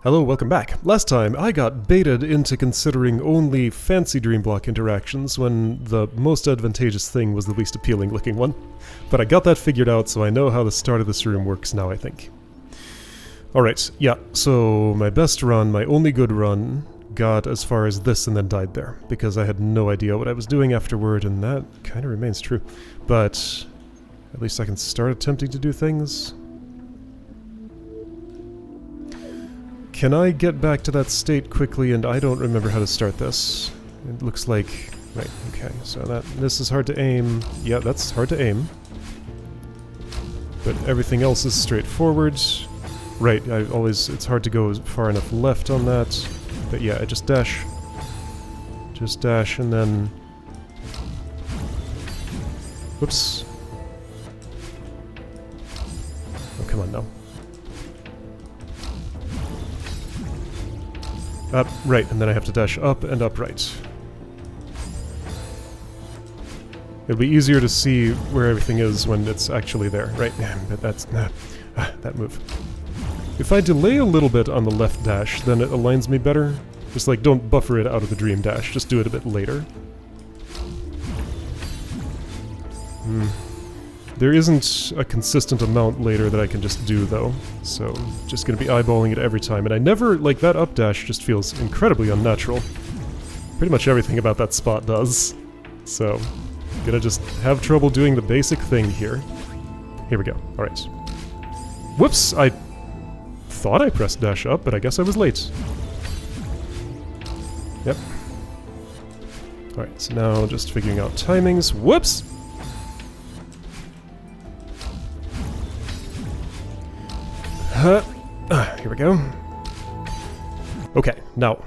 Hello, welcome back. Last time, I got baited into considering only fancy dream block interactions when the most advantageous thing was the least appealing looking one. But I got that figured out, so I know how the start of this room works now, I think. Alright, yeah, so my best run, my only good run, got as far as this and then died there, because I had no idea what I was doing afterward, and that kind of remains true. But at least I can start attempting to do things. Can I get back to that state quickly? And I don't remember how to start this. It looks like... Right, okay, so this is hard to aim. Yeah, that's hard to aim. But everything else is straightforward. Right, it's hard to go far enough left on that. But yeah, I just dash. Just dash and then... Whoops. Oh, come on now. Up, right, and then I have to dash up and upright. It'll be easier to see where everything is when it's actually there, right? But that's... that move. If I delay a little bit on the left dash, then it aligns me better. Just like, don't buffer it out of the dream dash, just do it a bit later. There isn't a consistent amount later that I can just do, though, so just gonna be eyeballing it every time, and I never, like, that up dash just feels incredibly unnatural. Pretty much everything about that spot does. So, gonna just have trouble doing the basic thing here. Here we go, alright. Whoops, I thought I pressed dash up, but I guess I was late. Yep. Alright, so now just figuring out timings. Whoops! Here we go. Okay, now.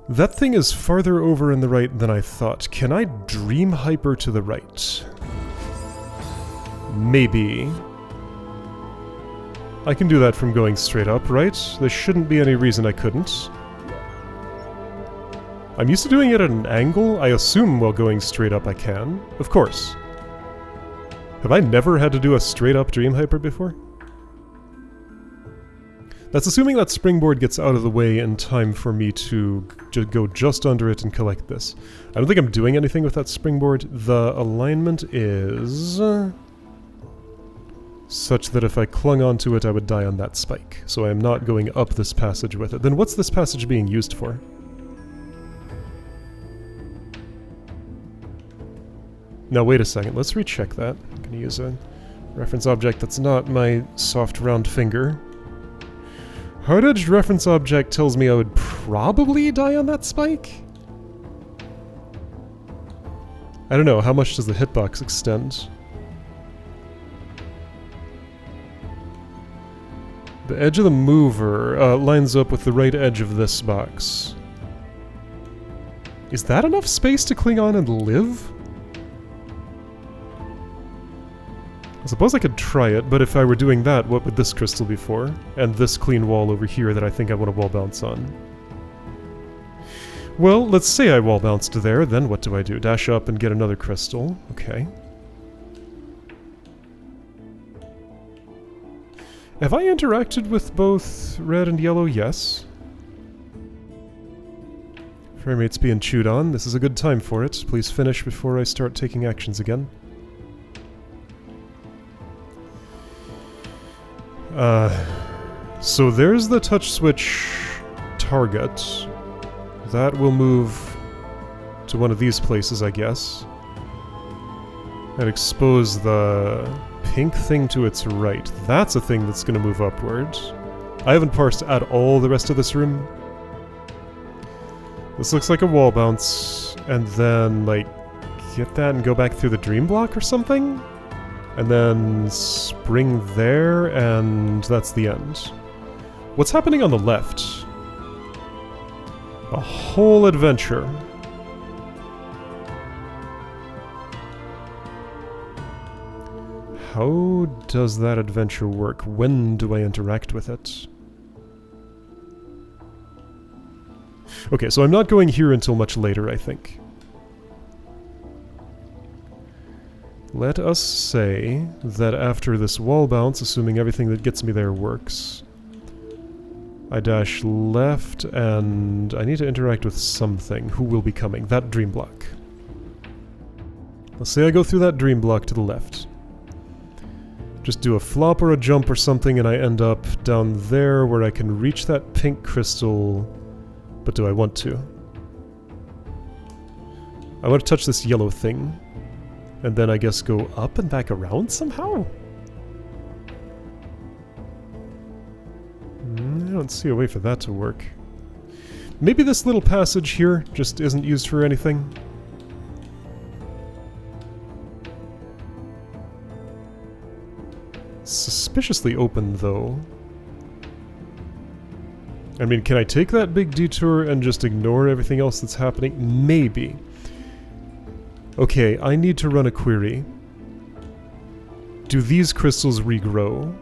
That thing is farther over in the right than I thought. Can I dream hyper to the right? Maybe. I can do that from going straight up, right? There shouldn't be any reason I couldn't. I'm used to doing it at an angle. I assume while going straight up I can. Of course. Have I never had to do a straight up dream hyper before? That's assuming that springboard gets out of the way in time for me to go just under it and collect this. I don't think I'm doing anything with that springboard. The alignment is... such that if I clung onto it, I would die on that spike. So I am not going up this passage with it. Then what's this passage being used for? Now wait a second, let's recheck that. I'm going to use a reference object that's not my soft round finger. Hard-edged reference object tells me I would probably die on that spike? I don't know, how much does the hitbox extend? The edge of the mover lines up with the right edge of this box. Is that enough space to cling on and live? I suppose I could try it, but if I were doing that, what would this crystal be for? And this clean wall over here that I think I want to wall bounce on. Well, let's say I wall bounced there, then what do I do? Dash up and get another crystal. Okay. Have I interacted with both red and yellow? Yes. Frame rate's being chewed on. This is a good time for it. Please finish before I start taking actions again. So there's the touch switch target. That will move to one of these places, I guess. And expose the pink thing to its right. That's a thing that's going to move upward. I haven't parsed at all the rest of this room. This looks like a wall bounce. And then, like, get that and go back through the dream block or something? And then spring there, and that's the end. What's happening on the left? A whole adventure. How does that adventure work? When do I interact with it? Okay, so I'm not going here until much later, I think. Let us say that after this wall bounce, assuming everything that gets me there works, I dash left, and I need to interact with something. Who will be coming? That dream block. Let's say I go through that dream block to the left. Just do a flop or a jump or something, and I end up down there where I can reach that pink crystal. But do I want to? I want to touch this yellow thing. And then I guess go up and back around somehow? I don't see a way for that to work. Maybe this little passage here just isn't used for anything. Suspiciously open, though. I mean, can I take that big detour and just ignore everything else that's happening? Maybe. Okay, I need to run a query. Do these crystals regrow?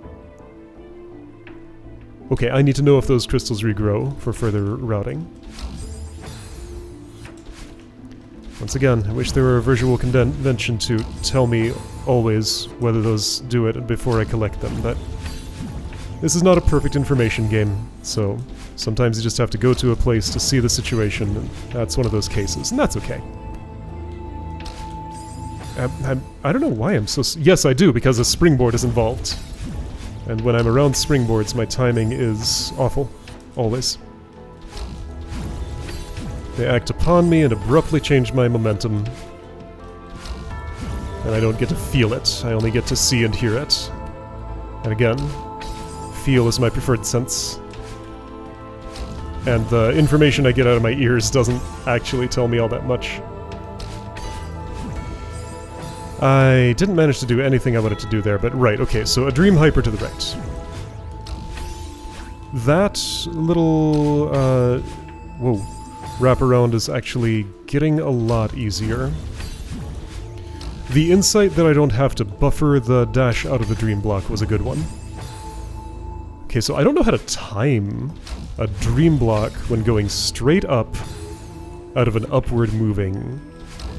Okay, I need to know if those crystals regrow for further routing. Once again, I wish there were a visual convention to tell me always whether those do it before I collect them, but this is not a perfect information game, so sometimes you just have to go to a place to see the situation, and that's one of those cases, and that's okay. I don't know why I'm so... Yes, I do, because a springboard is involved. And when I'm around springboards, my timing is awful. Always. They act upon me and abruptly change my momentum. And I don't get to feel it. I only get to see and hear it. And again, feel is my preferred sense. And the information I get out of my ears doesn't actually tell me all that much. I didn't manage to do anything I wanted to do there, but right, okay, so a dream hyper to the right. That little, whoa, wraparound is actually getting a lot easier. The insight that I don't have to buffer the dash out of the dream block was a good one. Okay, so I don't know how to time a dream block when going straight up out of an upward moving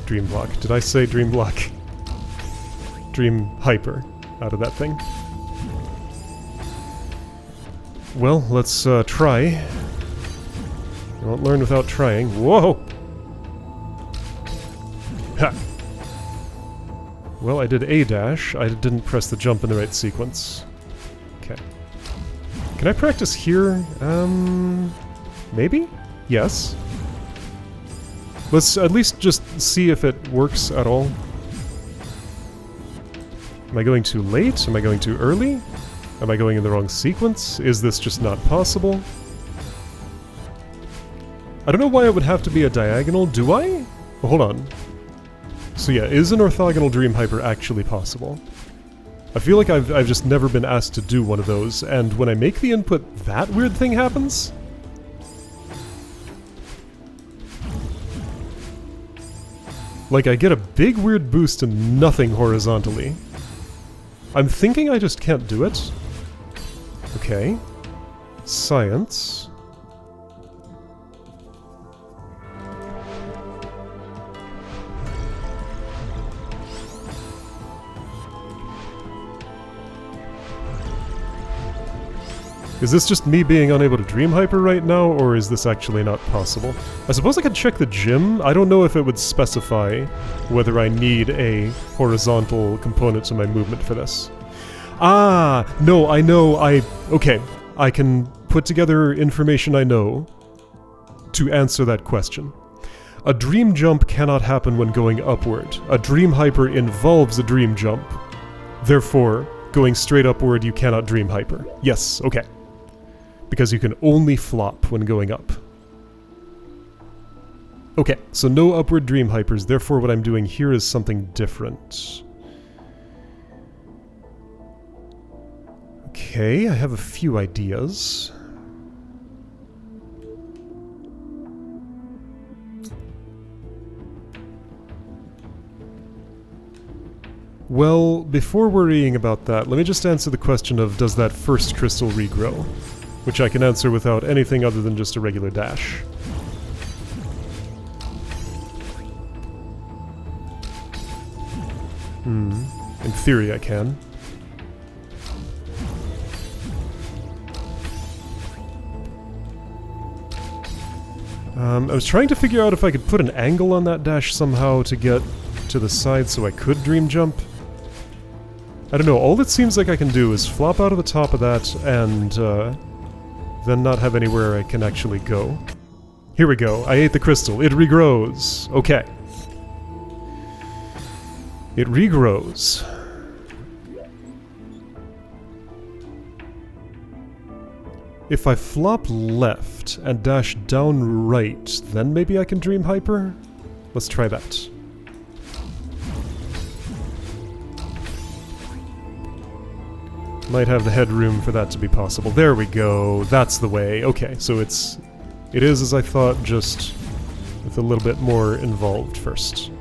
dream block. Did I say dream block? Dream hyper out of that thing. Well, let's try. You won't learn without trying. Whoa! Ha! Well, I did a dash. I didn't press the jump in the right sequence. Okay. Can I practice here? Maybe? Yes. Let's at least just see if it works at all. Am I going too late? Am I going too early? Am I going in the wrong sequence? Is this just not possible? I don't know why it would have to be a diagonal, do I? Oh, hold on. So yeah, is an orthogonal dream hyper actually possible? I feel like I've just never been asked to do one of those, and when I make the input, that weird thing happens? Like, I get a big weird boost and nothing horizontally. I'm thinking I just can't do it. Okay. Science. Is this just me being unable to dream hyper right now, or is this actually not possible? I suppose I could check the gym. I don't know if it would specify whether I need a horizontal component to my movement for this. Ah! No, I know, okay. I can put together information I know to answer that question. A dream jump cannot happen when going upward. A dream hyper involves a dream jump. Therefore, going straight upward, you cannot dream hyper. Yes, okay. Because you can only flop when going up. Okay, so no upward dream hypers, therefore what I'm doing here is something different. Okay, I have a few ideas. Well, before worrying about that, let me just answer the question of does that first crystal regrow? Which I can answer without anything other than just a regular dash. In theory I can. I was trying to figure out if I could put an angle on that dash somehow to get to the side so I could dream jump. I don't know, all it seems like I can do is flop out of the top of that and then not have anywhere I can actually go. Here we go, I ate the crystal, it regrows. Okay. It regrows. If I flop left and dash down right, then maybe I can dream hyper? Let's try that. Might have the headroom for that to be possible. There we go, that's the way. Okay, so it is as I thought, just with a little bit more involved first.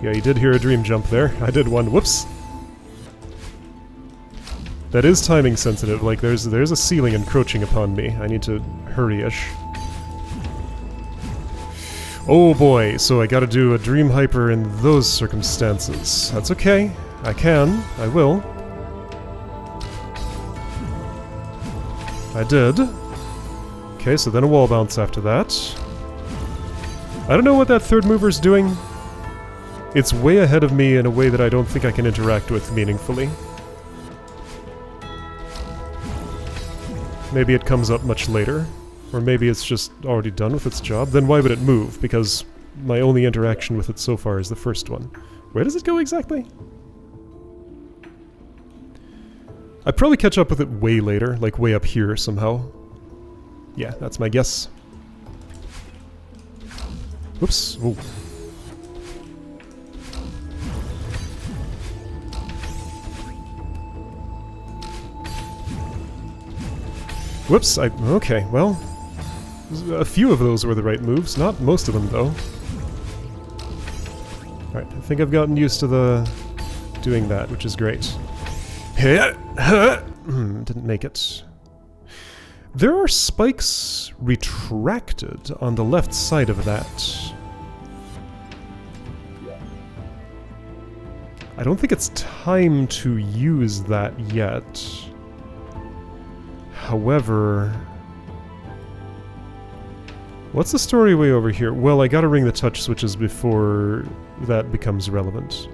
Yeah, you did hear a dream jump there. I did one. Whoops! That is timing sensitive, like there's a ceiling encroaching upon me. I need to hurry-ish. Oh boy, so I gotta do a dream hyper in those circumstances. That's okay. I can. I will. I did. Okay, so then a wall bounce after that. I don't know what that third mover's doing. It's way ahead of me in a way that I don't think I can interact with meaningfully. Maybe it comes up much later, or maybe it's just already done with its job. Then why would it move? Because my only interaction with it so far is the first one. Where does it go exactly? I'd probably catch up with it way later, like way up here somehow. Yeah, that's my guess. Whoops. Ooh. Whoops, okay, well, a few of those were the right moves, not most of them, though. Alright, I think I've gotten used to doing that, which is great. Didn't make it. There are spikes retracted on the left side of that. I don't think it's time to use that yet. However, what's the story way over here? Well, I gotta ring the touch switches before that becomes relevant.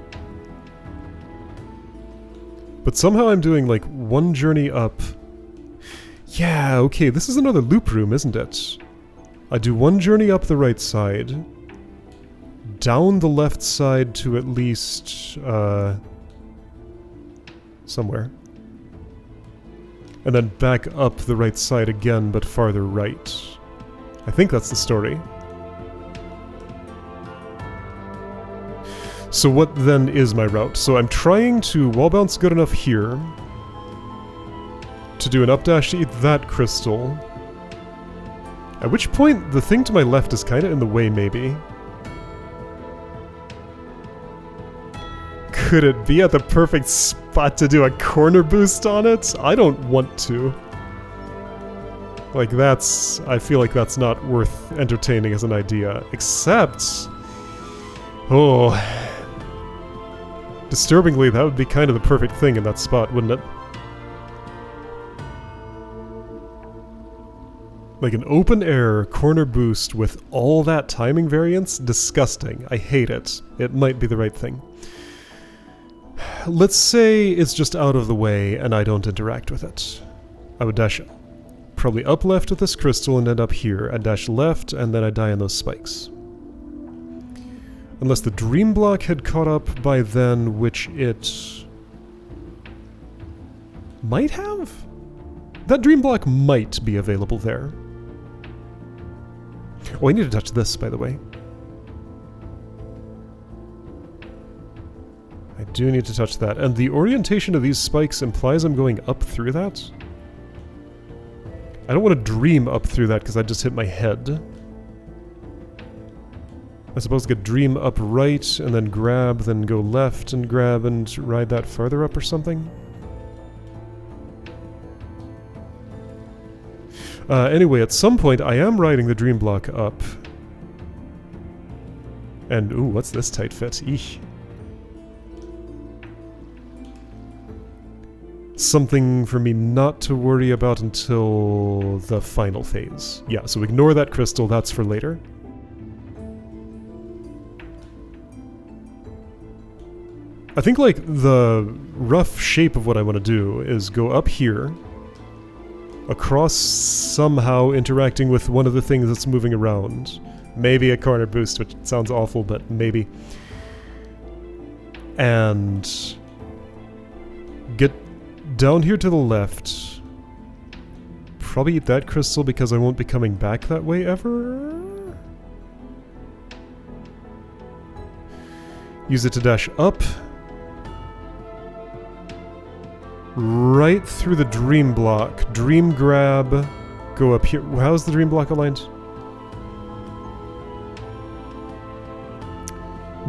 But somehow I'm doing like one journey up. Yeah, okay, this is another loop room, isn't it? I do one journey up the right side, down the left side to at least, somewhere. And then back up the right side again, but farther right. I think that's the story. So what then is my route? So I'm trying to wall bounce good enough here to do an up dash to eat that crystal. At which point, the thing to my left is kind of in the way, maybe. Could it be at the perfect spot to do a corner boost on it? I don't want to. Like that's... I feel like that's not worth entertaining as an idea. Except... Oh... Disturbingly, that would be kind of the perfect thing in that spot, wouldn't it? Like an open-air corner boost with all that timing variance? Disgusting. I hate it. It might be the right thing. Let's say it's just out of the way and I don't interact with it. I would dash probably up left with this crystal and end up here. I'd dash left and then I'd die on those spikes. Unless the dream block had caught up by then, which it might have? That dream block might be available there. Oh, I need to touch this, by the way. I do need to touch that. And the orientation of these spikes implies I'm going up through that. I don't want to dream up through that because I just hit my head. I suppose I could dream up right and then grab, then go left and grab and ride that farther up or something. Anyway, at some point I am riding the dream block up. And, ooh, what's this tight fit? Eesh. something for me not to worry about until the final phase. Yeah, so ignore that crystal, that's for later. I think, like, the rough shape of what I want to do is go up here, across somehow interacting with one of the things that's moving around. Maybe a corner boost, which sounds awful, but maybe. And get down here to the left. Probably eat that crystal because I won't be coming back that way ever. Use it to dash up. Right through the dream block. Dream grab. Go up here. How's the dream block aligned?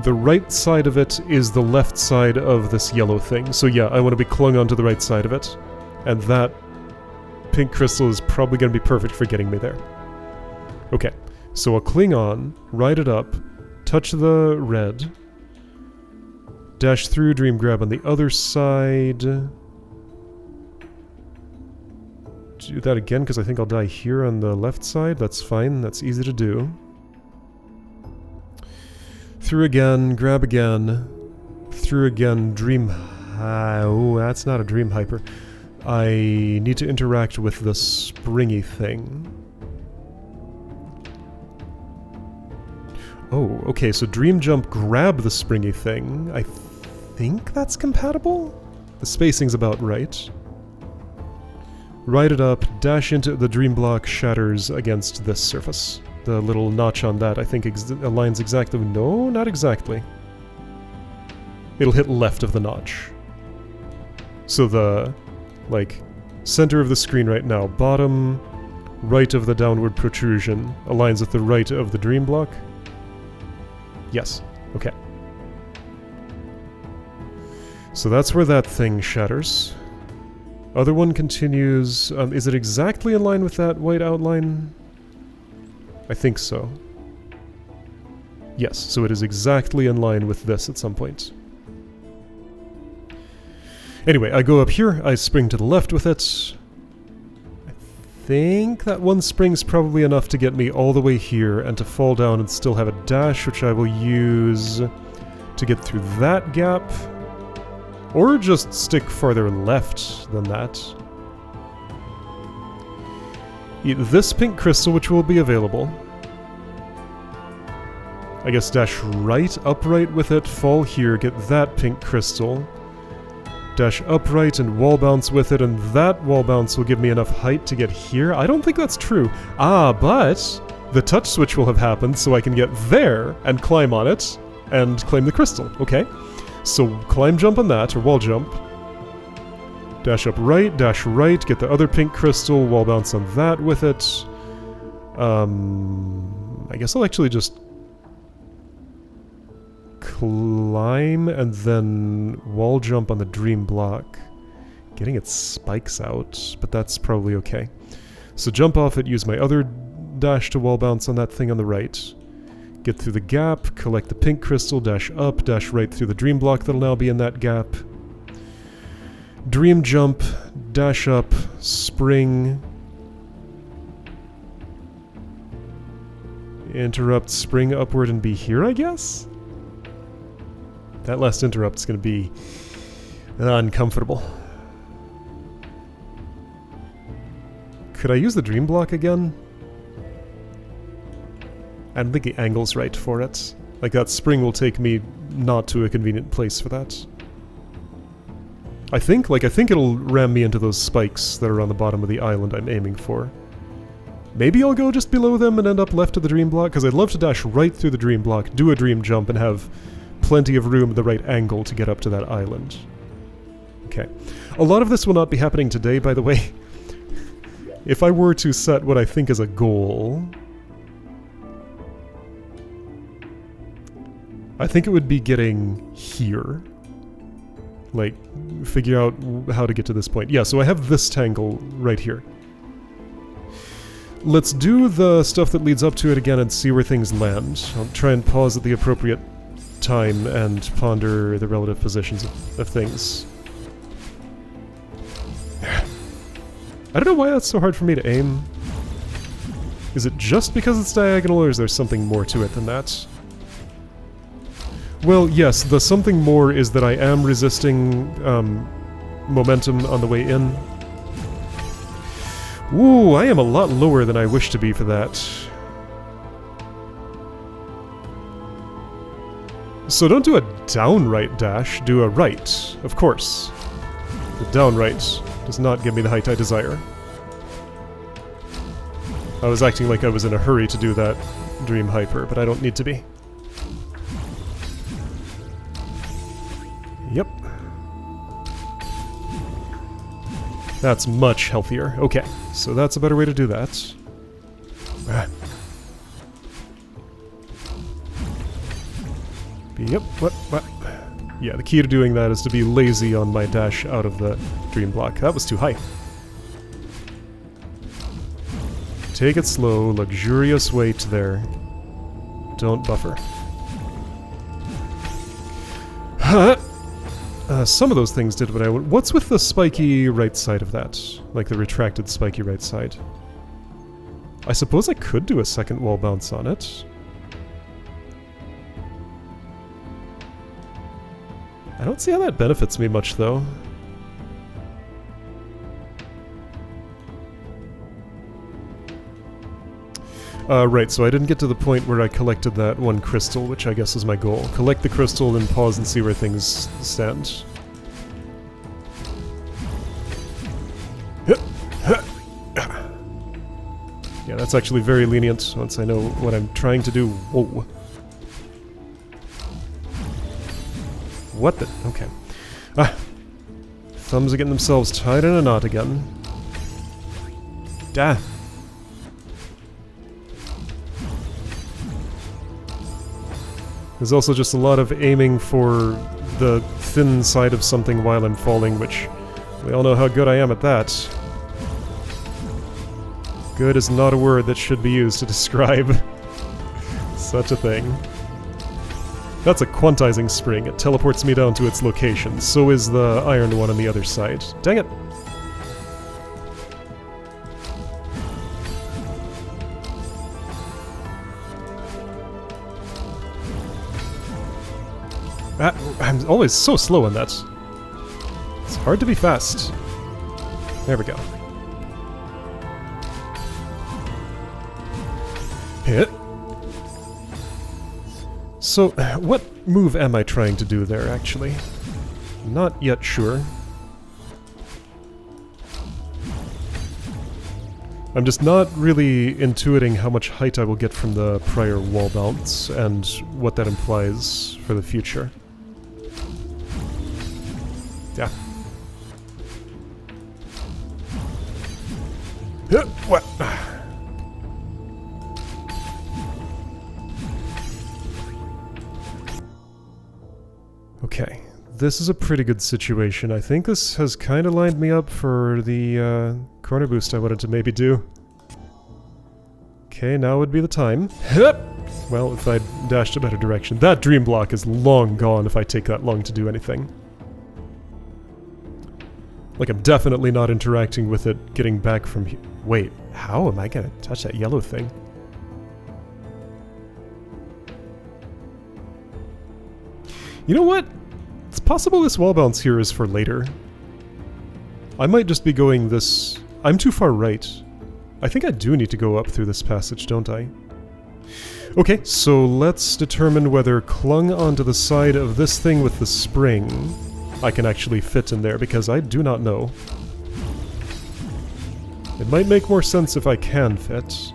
The right side of it is the left side of this yellow thing. So yeah, I want to be clung onto the right side of it. And that pink crystal is probably going to be perfect for getting me there. Okay, so I'll cling on, ride it up, touch the red, dash through, dream grab on the other side. Do that again because I think I'll die here on the left side. That's fine, that's easy to do. Through again, grab again, through again, dream... oh, that's not a dream hyper. I need to interact with the springy thing. Oh, okay, so dream jump, grab the springy thing. I think that's compatible? The spacing's about right. Ride it up, dash into the dream block, shatters against this surface. The little notch on that, I think, aligns exactly... No, not exactly. It'll hit left of the notch. So the, like, center of the screen right now, bottom right of the downward protrusion, aligns with the right of the dream block? Yes. Okay. So that's where that thing shatters. Other one continues... is it exactly in line with that white outline? I think so. Yes, so it is exactly in line with this at some point. Anyway, I go up here, I spring to the left with it. I think that one spring's probably enough to get me all the way here and to fall down and still have a dash, which I will use to get through that gap. Or just stick farther left than that. Eat this pink crystal, which will be available. I guess dash right, upright with it, fall here, get that pink crystal. Dash upright and wall bounce with it, and that wall bounce will give me enough height to get here. I don't think that's true. Ah, but the touch switch will have happened, so I can get there and climb on it and claim the crystal. Okay. So climb jump on that, or wall jump. Dash right, get the other pink crystal, wall bounce on that with it. I guess I'll actually just climb and then wall jump on the dream block. Getting its spikes out, but that's probably okay. So jump off it, use my other dash to wall bounce on that thing on the right. Get through the gap, collect the pink crystal, dash up, dash right through the dream block that'll now be in that gap. Dream jump, dash up, spring. Interrupt, spring upward and be here, I guess? That last interrupt's gonna be uncomfortable. Could I use the dream block again? I don't think the angle's right for it. Like, that spring will take me not to a convenient place for that. I think it'll ram me into those spikes that are on the bottom of the island I'm aiming for. Maybe I'll go just below them and end up left of the dream block, because I'd love to dash right through the dream block, do a dream jump, and have plenty of room at the right angle to get up to that island. Okay. A lot of this will not be happening today, by the way. If I were to set what I think is a goal... I think it would be getting here. Like, figure out how to get to this point. Yeah, so I have this tangle right here. Let's do the stuff that leads up to it again and see where things land. I'll try and pause at the appropriate time and ponder the relative positions of things. I don't know why that's so hard for me to aim. Is it just because it's diagonal, or is there something more to it than that? Well, yes, the something more is that I am resisting momentum on the way in. Ooh, I am a lot lower than I wish to be for that. So don't do a downright dash, do a right, of course. The downright does not give me the height I desire. I was acting like I was in a hurry to do that Dream Hyper, but I don't need to be. Yep. That's much healthier. Okay, so that's a better way to do that. Yep, what? Yeah, the key to doing that is to be lazy on my dash out of the dream block. That was too high. Take it slow, luxurious weight there. Don't buffer. Some of those things did what I would. What's with the spiky right side of that? Like the retracted spiky right side? I suppose I could do a second wall bounce on it. I don't see how that benefits me much, though. Right, so I didn't get to the point where I collected that one crystal, which I guess is my goal. Collect the crystal and pause and see where things stand. Yeah, that's actually very lenient once I know what I'm trying to do. Whoa. What the? Okay. Thumbs are getting themselves tied in a knot again. Dah. There's also just a lot of aiming for the thin side of something while I'm falling, which we all know how good I am at that. Good is not a word that should be used to describe such a thing. That's a quantizing spring. It teleports me down to its location. So is the iron one on the other side. Dang it! I'm always so slow on that. It's hard to be fast. There we go. Hit. So, what move am I trying to do there, actually? Not yet sure. I'm just not really intuiting how much height I will get from the prior wall bounce, and what that implies for the future. Yeah. What? Okay, this is a pretty good situation. I think this has kind of lined me up for the corner boost I wanted to maybe do. Okay, now would be the time. Well, if I dashed a better direction. That dream block is long gone if I take that long to do anything. Like, I'm definitely not interacting with it getting back from here. Wait, how am I gonna touch that yellow thing? You know what? It's possible this wall bounce here is for later. I might just be going this... I'm too far right. I think I do need to go up through this passage, don't I? Okay, so let's determine whether clung onto the side of this thing with the spring I can actually fit in there, because I do not know. It might make more sense if I can fit.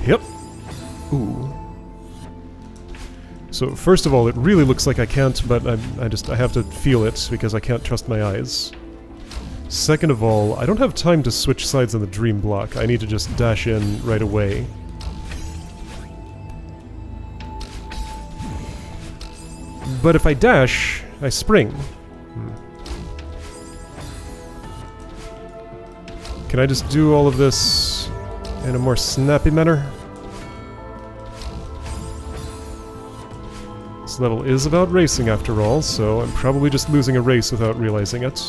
Yep. Ooh. So first of all, it really looks like I can't, but I have to feel it because I can't trust my eyes. Second of all, I don't have time to switch sides on the dream block. I need to just dash in right away. But if I dash, I spring. Can I just do all of this in a more snappy manner? This level is about racing after all, so I'm probably just losing a race without realizing it.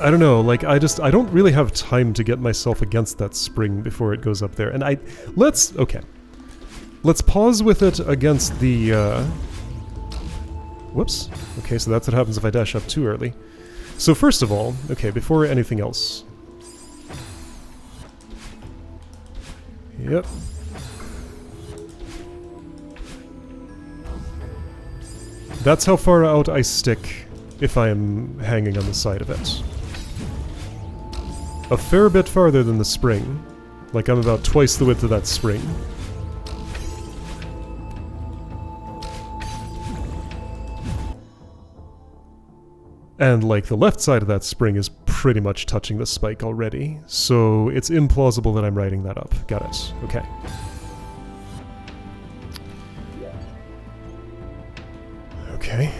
I don't know, like, I don't really have time to get myself against that spring before it goes up there. And okay. Let's pause with it against the, whoops. Okay, so that's what happens if I dash up too early. So first of all, okay, before anything else. Yep. That's how far out I stick if I am hanging on the side of it. A fair bit farther than the spring. Like I'm about twice the width of that spring. And like the left side of that spring is pretty much touching the spike already, so it's implausible that I'm riding that up. Got it. Okay. Okay.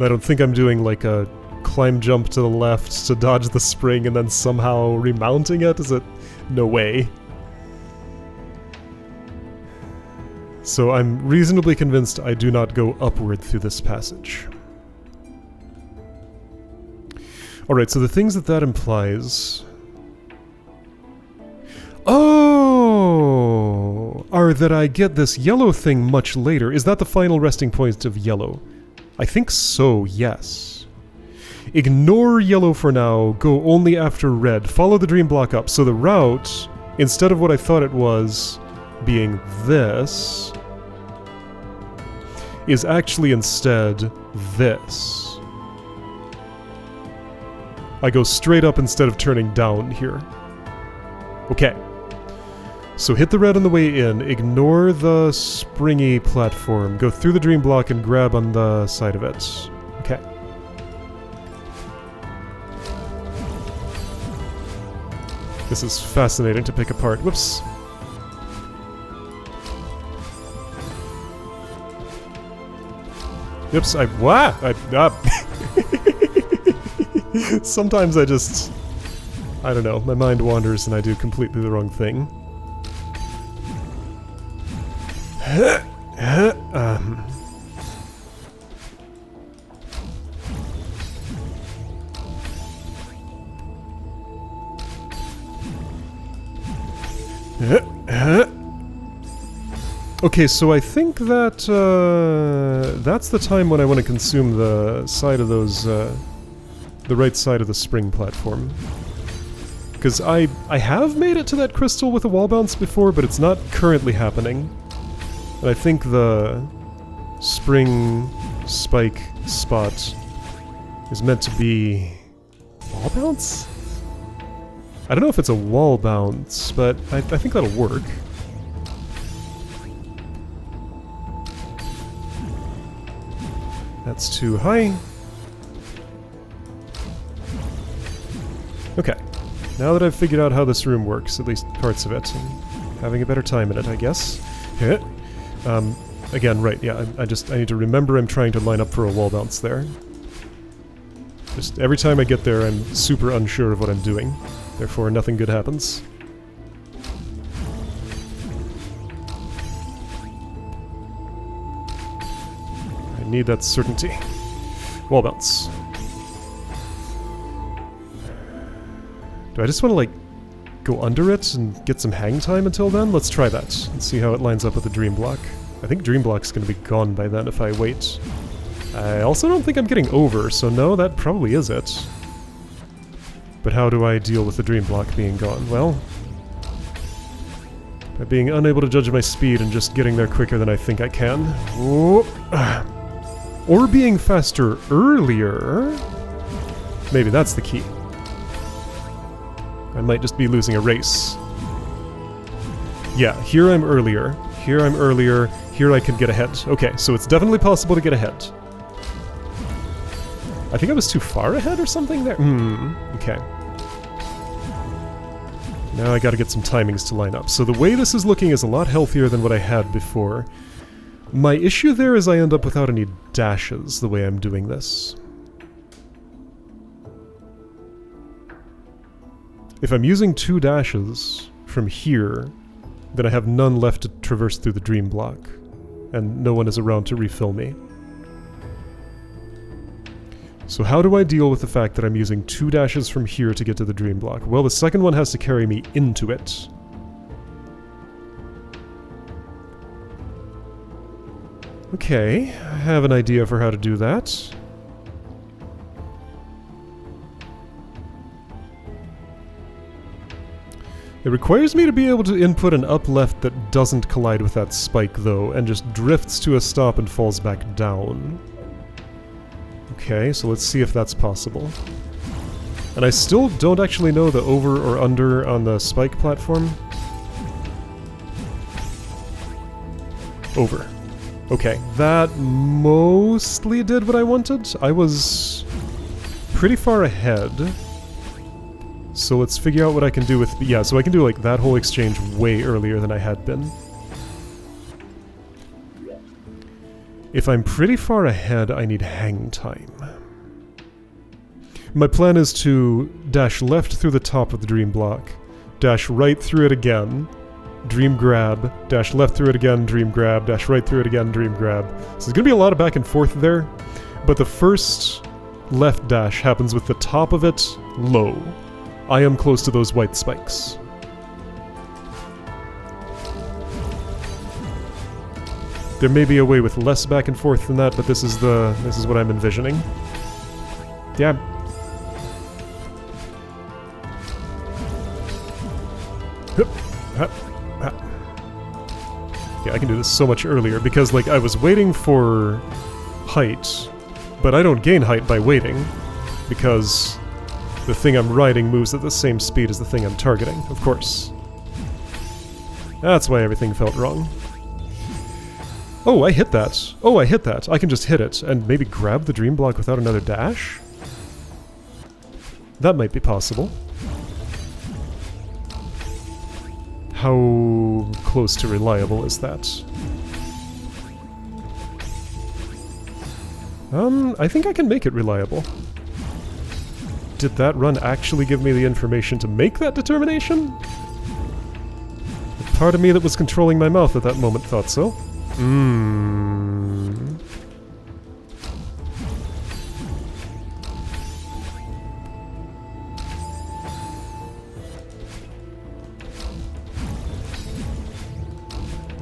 I don't think I'm doing like a climb jump to the left to dodge the spring and then somehow remounting it, is it? No way. So I'm reasonably convinced I do not go upward through this passage. Alright, so the things that implies... Oh! Are that I get this yellow thing much later. Is that the final resting point of yellow? I think so, yes. Ignore yellow for now, go only after red. Follow the dream block up. So the route, instead of what I thought it was, being this, is actually instead this. I go straight up instead of turning down here. Okay. So hit the red on the way in, ignore the springy platform, go through the dream block and grab on the side of it. Okay. This is fascinating to pick apart. Whoops. Whoops, Sometimes I don't know, my mind wanders and I do completely the wrong thing. Okay, so I think that that's the time when I want to consume the side of those, the right side of the spring platform. Because I have made it to that crystal with a wall bounce before, but it's not currently happening. And I think the spring spike spot is meant to be... wall bounce? I don't know if it's a wall bounce, but I think that'll work. That's too high. Okay. Now that I've figured out how this room works, at least parts of it, I'm having a better time in it, I guess. Again, right, yeah, I need to remember I'm trying to line up for a wall bounce there. Just every time I get there, I'm super unsure of what I'm doing. Therefore, nothing good happens. I need that certainty. Wall bounce. Do I just want to, like, go under it and get some hang time until then? Let's try that and see how it lines up with the dream block. I think dream block's going to be gone by then if I wait. I also don't think I'm getting over, so no, that probably is it. But how do I deal with the dream block being gone? Well, by being unable to judge my speed and just getting there quicker than I think I can. Ooh. Or being faster earlier. Maybe that's the key. I might just be losing a race. Yeah, here I'm earlier. Here I'm earlier. Here I could get ahead. Okay, so it's definitely possible to get ahead. I think I was too far ahead or something there. Okay. Now I gotta get some timings to line up. So the way this is looking is a lot healthier than what I had before. My issue there is I end up without any dashes the way I'm doing this. If I'm using 2 dashes from here, then I have none left to traverse through the dream block, and no one is around to refill me. So how do I deal with the fact that I'm using 2 dashes from here to get to the dream block? Well, the second one has to carry me into it. Okay, I have an idea for how to do that. It requires me to be able to input an up-left that doesn't collide with that spike, though, and just drifts to a stop and falls back down. Okay, so let's see if that's possible. And I still don't actually know the over or under on the spike platform. Over. Okay, that mostly did what I wanted. I was pretty far ahead. So let's figure out what I can do with... Yeah, so I can do like that whole exchange way earlier than I had been. If I'm pretty far ahead, I need hang time. My plan is to dash left through the top of the dream block, dash right through it again, dream grab, dash left through it again, dream grab, dash right through it again, dream grab. So there's gonna be a lot of back and forth there, but the first left dash happens with the top of it low. I am close to those white spikes. There may be a way with less back and forth than that, but this is what I'm envisioning. Yeah. Yeah, I can do this so much earlier because, like, I was waiting for height, but I don't gain height by waiting because the thing I'm riding moves at the same speed as the thing I'm targeting, of course. That's why everything felt wrong. Oh, I hit that. Oh, I hit that. I can just hit it and maybe grab the dream block without another dash? That might be possible. How close to reliable is that? I think I can make it reliable. Did that run actually give me the information to make that determination? The part of me that was controlling my mouth at that moment thought so.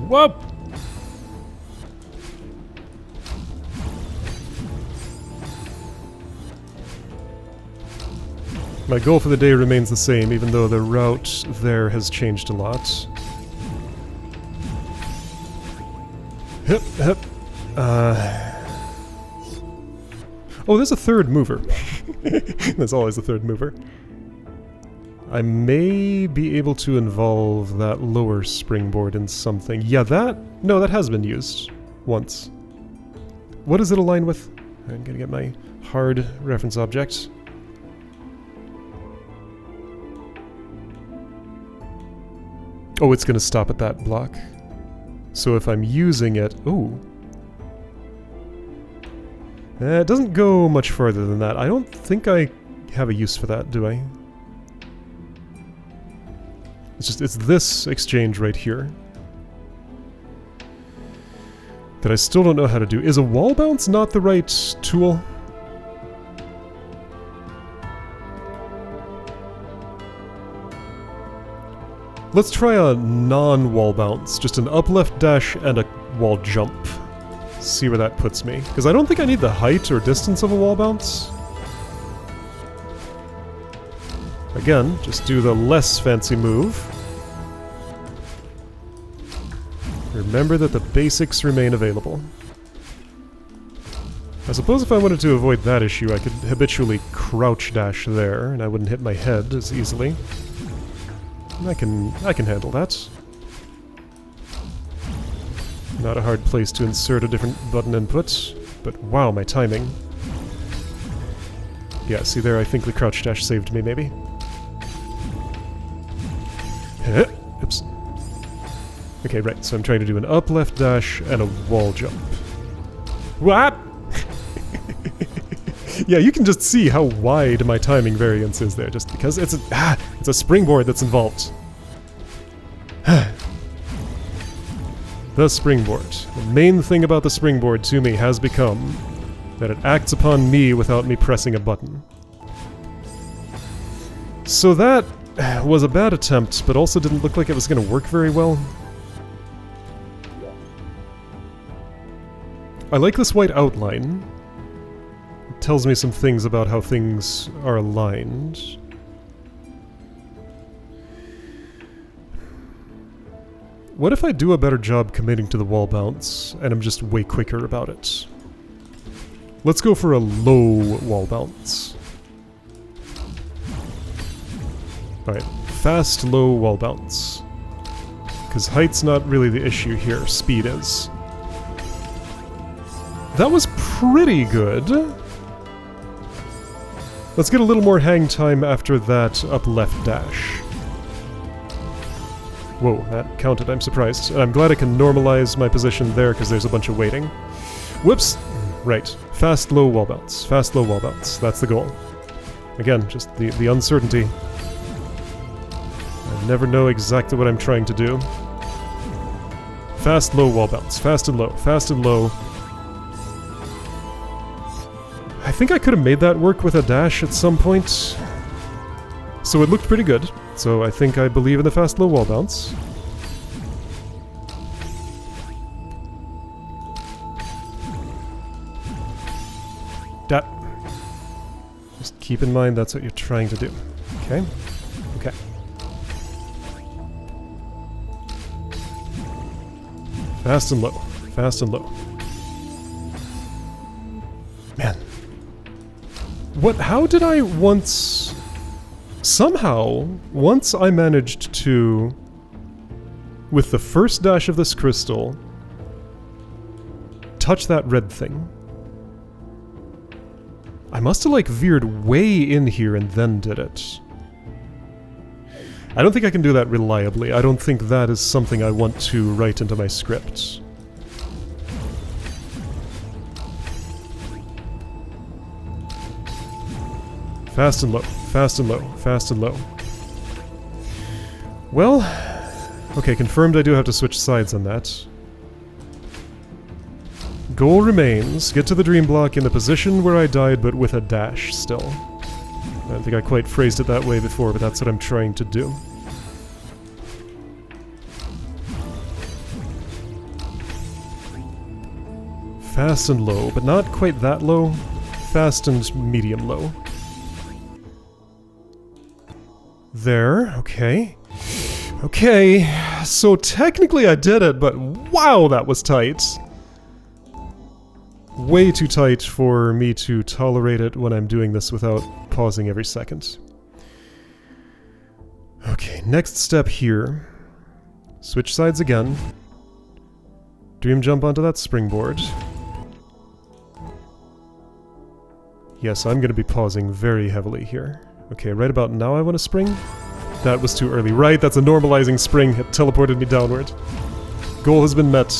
Whoop! My goal for the day remains the same, even though the route there has changed a lot. Hip, hip. Oh, there's a third mover. There's always a third mover. I may be able to involve that lower springboard in something. Yeah, no, that has been used once. What does it align with? I'm gonna get my hard reference object. Oh, it's gonna stop at that block. So if I'm using it... Ooh. It doesn't go much further than that. I don't think I have a use for that, do I? It's this exchange right here that I still don't know how to do. Is a wall bounce not the right tool? Let's try a non-wall bounce, just an up-left dash and a wall jump. See where that puts me. Because I don't think I need the height or distance of a wall bounce. Again, just do the less fancy move. Remember that the basics remain available. I suppose if I wanted to avoid that issue, I could habitually crouch dash there, and I wouldn't hit my head as easily. I can handle that. Not a hard place to insert a different button input, but wow, my timing. Yeah, see there, I think the crouch dash saved me, maybe. Oops. Okay, right, so I'm trying to do an up left dash and a wall jump. What? Yeah, you can just see how wide my timing variance is there, just because it's a springboard that's involved. The springboard. The main thing about the springboard to me has become That it acts upon me without me pressing a button. So that was a bad attempt, but also didn't look like it was going to work very well. I like this white outline. It tells me some things about how things are aligned. What if I do a better job committing to the wall bounce, and I'm just way quicker about it? Let's go for a low wall bounce. Alright, fast, low wall bounce. Because height's not really the issue here, speed is. That was pretty good. Let's get a little more hang time after that up left dash. Whoa, that counted, I'm surprised. And I'm glad I can normalize my position there because there's a bunch of waiting. Whoops! Right, fast, low wall bounce. Fast, low wall bounce. That's the goal. Again, just the uncertainty. I never know exactly what I'm trying to do. Fast, low wall bounce. Fast and low. Fast and low. I think I could have made that work with a dash at some point. So it looked pretty good. So I think I believe in the fast, low wall bounce. That. Just keep in mind that's what you're trying to do. Okay? Okay. Fast and low. Fast and low. Man. What? How did I once... Somehow, once I managed to, with the first dash of this crystal, touch that red thing. I must have, like, veered way in here and then did it. I don't think I can do that reliably. I don't think that is something I want to write into my script. Fast and low. Fast and low. Fast and low. Well, okay, confirmed I do have to switch sides on that. Goal remains, get to the dream block in the position where I died, but with a dash still. I don't think I quite phrased it that way before, but that's what I'm trying to do. Fast and low, but not quite that low. Fast and medium low. There, okay. Okay, so technically I did it, but wow, that was tight. Way too tight for me to tolerate it when I'm doing this without pausing every second. Okay, next step here. Switch sides again. Dream jump onto that springboard. Yes, I'm going to be pausing very heavily here. Okay, right about now I want to spring. That was too early. Right, that's a normalizing spring. It teleported me downward. Goal has been met.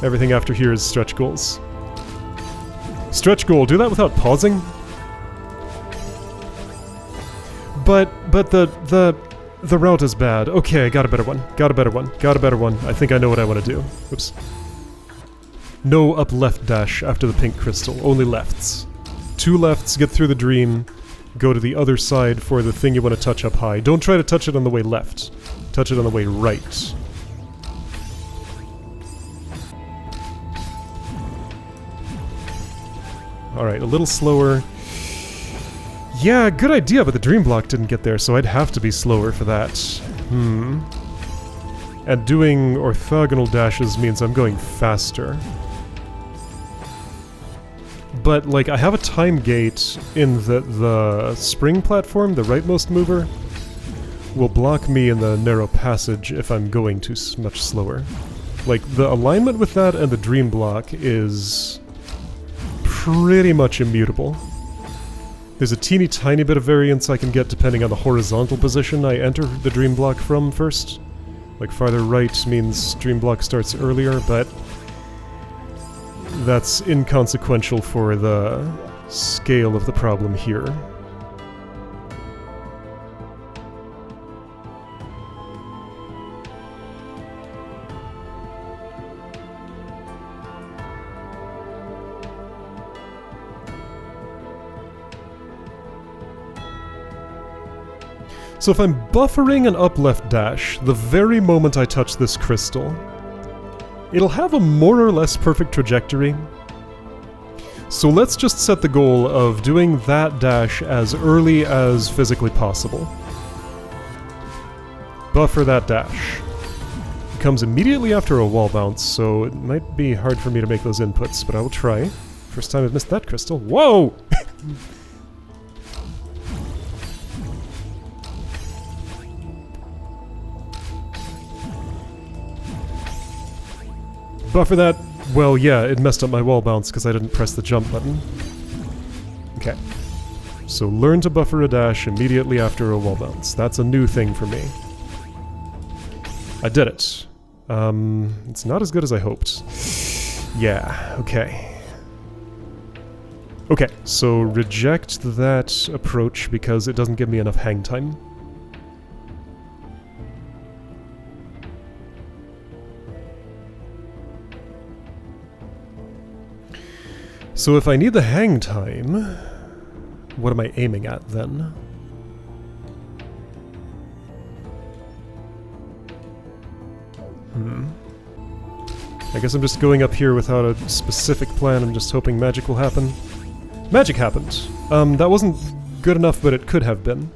Everything after here is stretch goals. Stretch goal, do that without pausing? But the route is bad. Okay, I got a better one. Got a better one. Got a better one. I think I know what I want to do. Oops. No up left dash after the pink crystal. Only lefts. 2 lefts, get through the dream. Go to the other side for the thing you want to touch up high. Don't try to touch it on the way left. Touch it on the way right. Alright, a little slower. Yeah, good idea, but the dream block didn't get there, so I'd have to be slower for that. And doing orthogonal dashes means I'm going faster. But, like, I have a time gate in the spring platform, the rightmost mover, will block me in the narrow passage if I'm going too much slower. Like, the alignment with that and the dream block is pretty much immutable. There's a teeny tiny bit of variance I can get depending on the horizontal position I enter the dream block from first. Like, farther right means dream block starts earlier, but that's inconsequential for the scale of the problem here. So if I'm buffering an up-left dash, the very moment I touch this crystal, it'll have a more or less perfect trajectory. So let's just set the goal of doing that dash as early as physically possible. Buffer that dash. It comes immediately after a wall bounce, so it might be hard for me to make those inputs, but I will try. First time I've missed that crystal. Whoa! Buffer that. Well, yeah, it messed up my wall bounce because I didn't press the jump button. Okay. So learn to buffer a dash immediately after a wall bounce. That's a new thing for me. I did it. It's not as good as I hoped. Yeah, okay. Okay, so reject that approach because it doesn't give me enough hang time. So if I need the hang time, what am I aiming at then? I guess I'm just going up here without a specific plan and just hoping magic will happen. Magic happened. That wasn't good enough, but it could have been.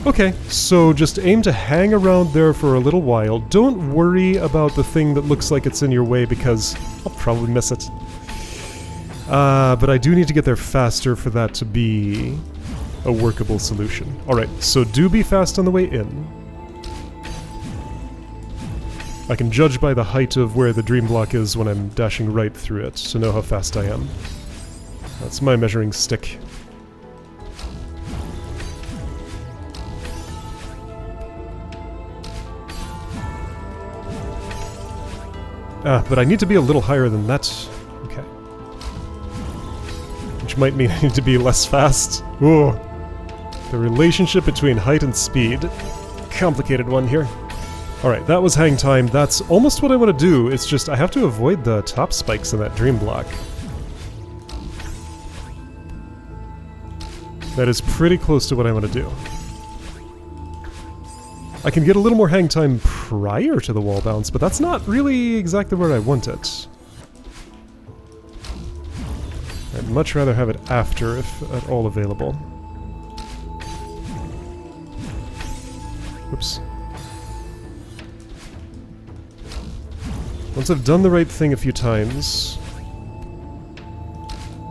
Okay, so just aim to hang around there for a little while. Don't worry about the thing that looks like it's in your way because I'll probably miss it. But I do need to get there faster for that to be a workable solution. Alright, so do be fast on the way in. I can judge by the height of where the dream block is when I'm dashing right through it to know how fast I am. That's my measuring stick. But I need to be a little higher than that. Okay. Which might mean I need to be less fast. Ooh. The relationship between height and speed. Complicated one here. Alright, that was hang time. That's almost what I want to do. It's just I have to avoid the top spikes in that dream block. That is pretty close to what I want to do. I can get a little more hang time prior to the wall bounce, but that's not really exactly where I want it. I'd much rather have it after, if at all available. Oops. Once I've done the right thing a few times,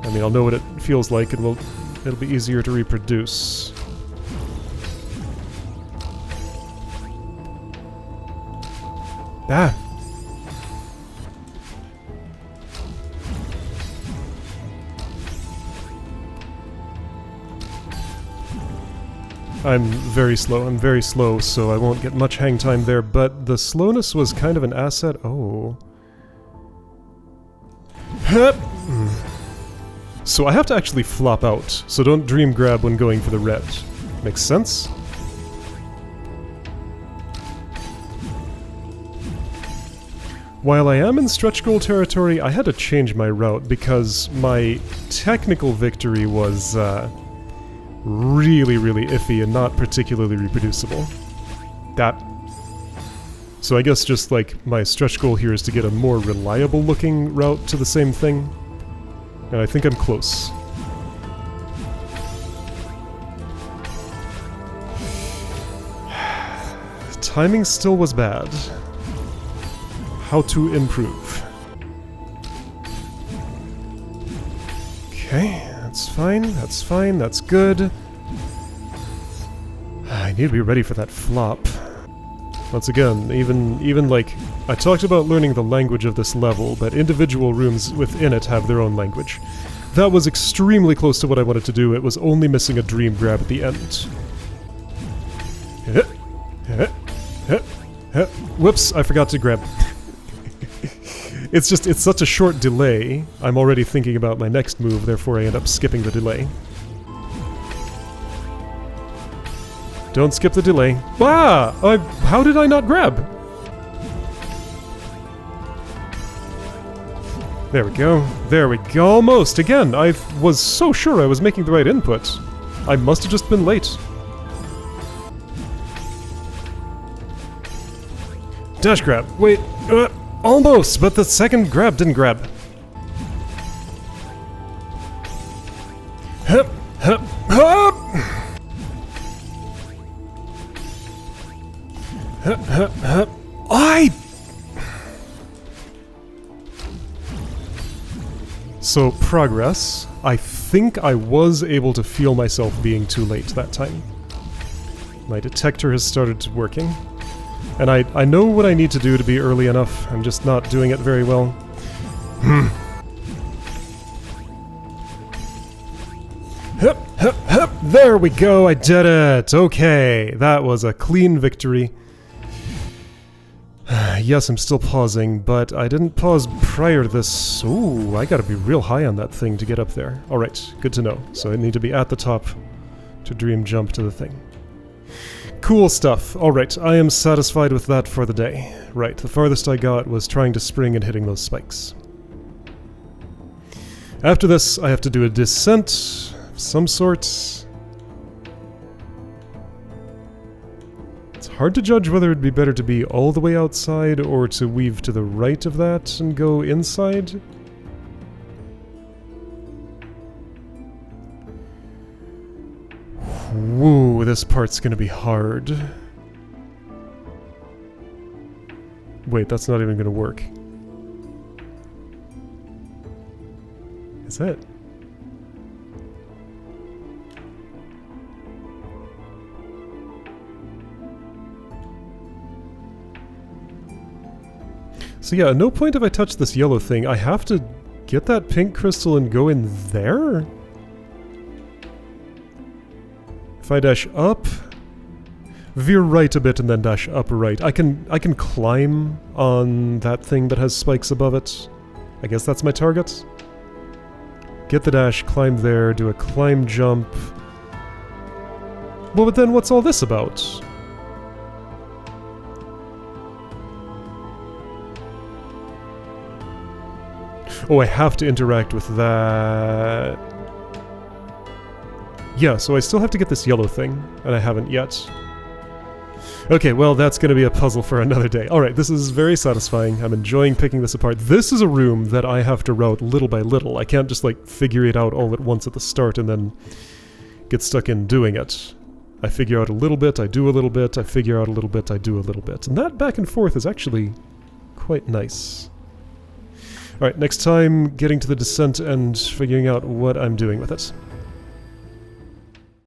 I mean, I'll know what it feels like, and it'll be easier to reproduce. Ah! I'm very slow, so I won't get much hang time there, but the slowness was kind of an asset. Oh. So I have to actually flop out, so don't dream grab when going for the red. Makes sense? While I am in stretch goal territory, I had to change my route because my technical victory was, really, really iffy and not particularly reproducible. So I guess just like my stretch goal here is to get a more reliable looking route to the same thing. And I think I'm close. Timing still was bad. How to improve. Okay. That's fine, that's good. I need to be ready for that flop. Once again, even like, I talked about learning the language of this level, but individual rooms within it have their own language. That was extremely close to what I wanted to do, it was only missing a dream grab at the end. Whoops, I forgot to grab. It's such a short delay, I'm already thinking about my next move, therefore I end up skipping the delay. Don't skip the delay. Ah! How did I not grab? There we go, almost! Again, I was so sure I was making the right input. I must have just been late. Dash grab. Wait, almost, but the second grab didn't grab. Hup, hup, hup! Hup, hup, hup. So, progress. I think I was able to feel myself being too late that time. My detector has started working. And I know what I need to do to be early enough. I'm just not doing it very well. Hup, hup, hup. There we go, I did it! Okay, that was a clean victory. Yes, I'm still pausing, but I didn't pause prior to this. Ooh, I gotta be real high on that thing to get up there. Alright, good to know. So I need to be at the top to dream jump to the thing. Cool stuff. Alright, I am satisfied with that for the day. Right, the farthest I got was trying to spring and hitting those spikes. After this, I have to do a descent of some sort. It's hard to judge whether it'd be better to be all the way outside or to weave to the right of that and go inside. Woo, this part's gonna be hard. Wait, that's not even gonna work. Is it? So yeah, at no point have I touched this yellow thing. I have to get that pink crystal and go in there? If I dash up, veer right a bit and then dash up right. I can climb on that thing that has spikes above it. I guess that's my target. Get the dash, climb there, do a climb jump. Well, but then what's all this about? Oh, I have to interact with that. Yeah, so I still have to get this yellow thing, and I haven't yet. Okay, well, that's going to be a puzzle for another day. Alright, this is very satisfying. I'm enjoying picking this apart. This is a room that I have to route little by little. I can't just, like, figure it out all at once at the start and then get stuck in doing it. I figure out a little bit, I do a little bit, I figure out a little bit, I do a little bit. And that back and forth is actually quite nice. Alright, next time, getting to the descent and figuring out what I'm doing with it.